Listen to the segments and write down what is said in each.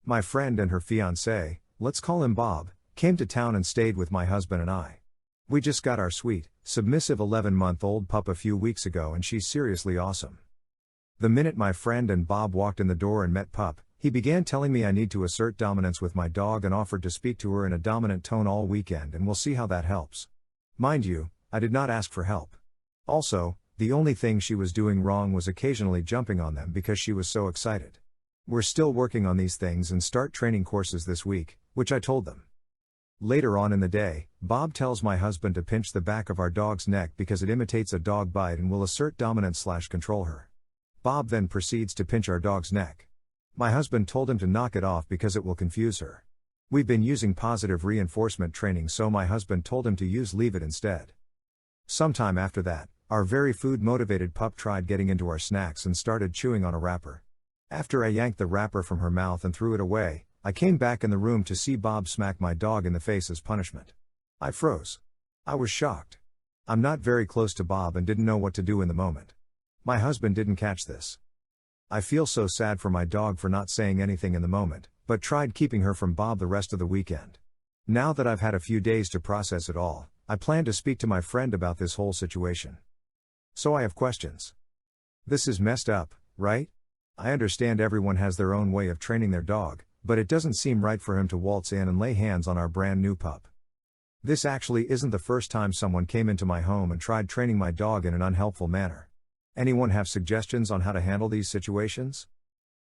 My friend and her fiancé, let's call him Bob, came to town and stayed with my husband and I. We just got our sweet, submissive 11-month-old pup a few weeks ago and she's seriously awesome. The minute my friend and Bob walked in the door and met Pup, he began telling me I need to assert dominance with my dog and offered to speak to her in a dominant tone all weekend and we'll see how that helps. Mind you, I did not ask for help. Also, the only thing she was doing wrong was occasionally jumping on them because she was so excited. We're still working on these things and start training courses this week, which I told them. Later on in the day, Bob tells my husband to pinch the back of our dog's neck because it imitates a dog bite and will assert dominance/control her. Bob then proceeds to pinch our dog's neck. My husband told him to knock it off because it will confuse her. We've been using positive reinforcement training, so my husband told him to use leave it instead. Sometime after that, our very food-motivated pup tried getting into our snacks and started chewing on a wrapper. After I yanked the wrapper from her mouth and threw it away, I came back in the room to see Bob smack my dog in the face as punishment. I froze. I was shocked. I'm not very close to Bob and didn't know what to do in the moment. My husband didn't catch this. I feel so sad for my dog for not saying anything in the moment, but tried keeping her from Bob the rest of the weekend. Now that I've had a few days to process it all, I plan to speak to my friend about this whole situation. So I have questions. This is messed up, right? I understand everyone has their own way of training their dog, but it doesn't seem right for him to waltz in and lay hands on our brand new pup. This actually isn't the first time someone came into my home and tried training my dog in an unhelpful manner. Anyone have suggestions on how to handle these situations?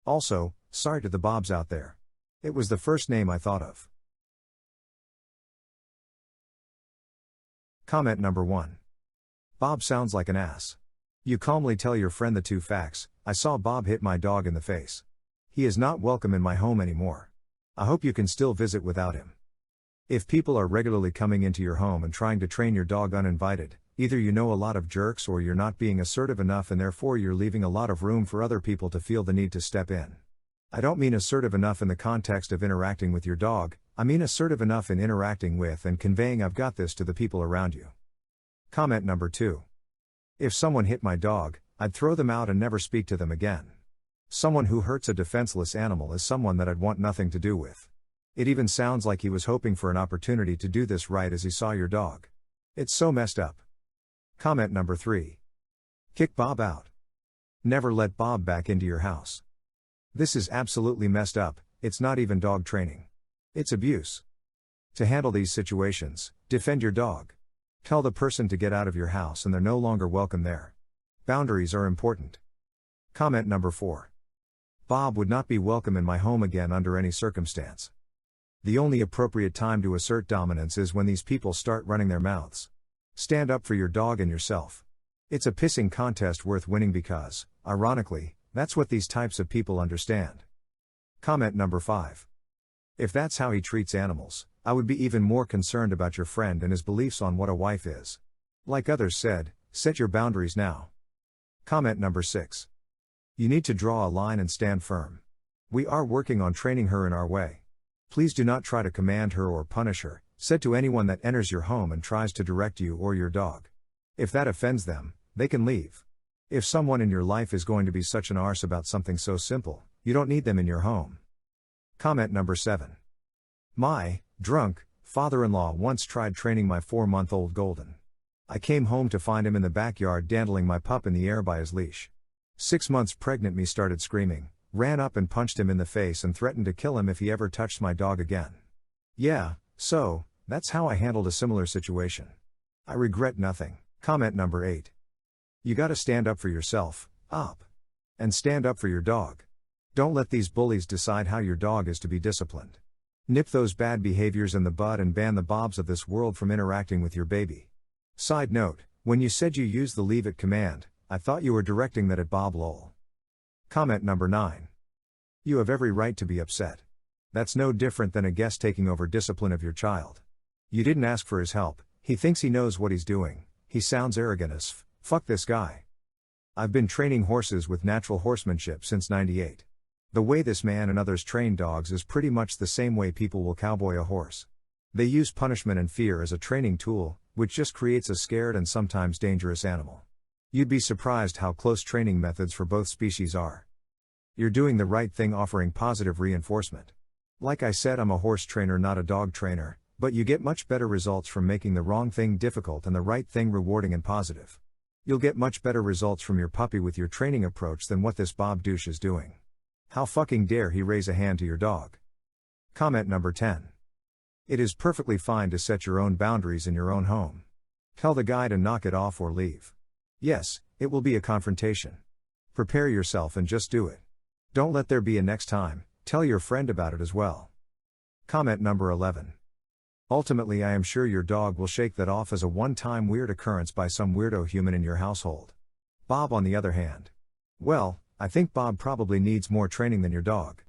Also, sorry to the Bobs out there. It was the first name I thought of. Comment number 1. Bob sounds like an ass. You calmly tell your friend the two facts. I saw Bob hit my dog in the face. He is not welcome in my home anymore. I hope you can still visit without him. If people are regularly coming into your home and trying to train your dog uninvited, either you know a lot of jerks or you're not being assertive enough and therefore you're leaving a lot of room for other people to feel the need to step in. I don't mean assertive enough in the context of interacting with your dog, I mean assertive enough in interacting with and conveying "I've got this" to the people around you. Comment number 2. If someone hit my dog, I'd throw them out and never speak to them again. Someone who hurts a defenseless animal is someone that I'd want nothing to do with. It even sounds like he was hoping for an opportunity to do this right as he saw your dog. It's so messed up. Comment number 3. Kick Bob out. Never let Bob back into your house. This is absolutely messed up. It's not even dog training. It's abuse. To handle these situations, defend your dog. Tell the person to get out of your house and they're no longer welcome there. Boundaries are important. Comment number 4. Bob would not be welcome in my home again under any circumstance. The only appropriate time to assert dominance is when these people start running their mouths. Stand up for your dog and yourself. It's a pissing contest worth winning because, ironically, that's what these types of people understand. Comment number 5. If that's how he treats animals, I would be even more concerned about your friend and his beliefs on what a wife is. Like others said, set your boundaries now. Comment number 6. You need to draw a line and stand firm. We are working on training her in our way. Please do not try to command her or punish her, said to anyone that enters your home and tries to direct you or your dog. If that offends them, they can leave. If someone in your life is going to be such an arse about something so simple, you don't need them in your home. Comment number 7. My drunk father-in-law once tried training my 4-month-old Golden. I came home to find him in the backyard dandling my pup in the air by his leash. 6 months pregnant me started screaming, ran up and punched him in the face and threatened to kill him if he ever touched my dog again. Yeah, so, that's how I handled a similar situation. I regret nothing. Comment number 8. You gotta stand up for yourself, and stand up for your dog. Don't let these bullies decide how your dog is to be disciplined. Nip those bad behaviors in the bud and ban the Bobs of this world from interacting with your baby. Side note, when you said you used the leave it command, I thought you were directing that at Bob lol. Comment number 9. You have every right to be upset. That's no different than a guest taking over discipline of your child. You didn't ask for his help, he thinks he knows what he's doing, he sounds arrogant as fuck this guy. I've been training horses with natural horsemanship since '98. The way this man and others train dogs is pretty much the same way people will cowboy a horse. They use punishment and fear as a training tool, which just creates a scared and sometimes dangerous animal. You'd be surprised how close training methods for both species are. You're doing the right thing offering positive reinforcement. Like I said, I'm a horse trainer, not a dog trainer, but you get much better results from making the wrong thing difficult and the right thing rewarding and positive. You'll get much better results from your puppy with your training approach than what this Bob douche is doing. How fucking dare he raise a hand to your dog? Comment number 10. It is perfectly fine to set your own boundaries in your own home. Tell the guy to knock it off or leave. Yes, it will be a confrontation. Prepare yourself and just do it. Don't let there be a next time, tell your friend about it as well. Comment number 11. Ultimately, I am sure your dog will shake that off as a one-time weird occurrence by some weirdo human in your household. Bob, on the other hand. Well, I think Bob probably needs more training than your dog.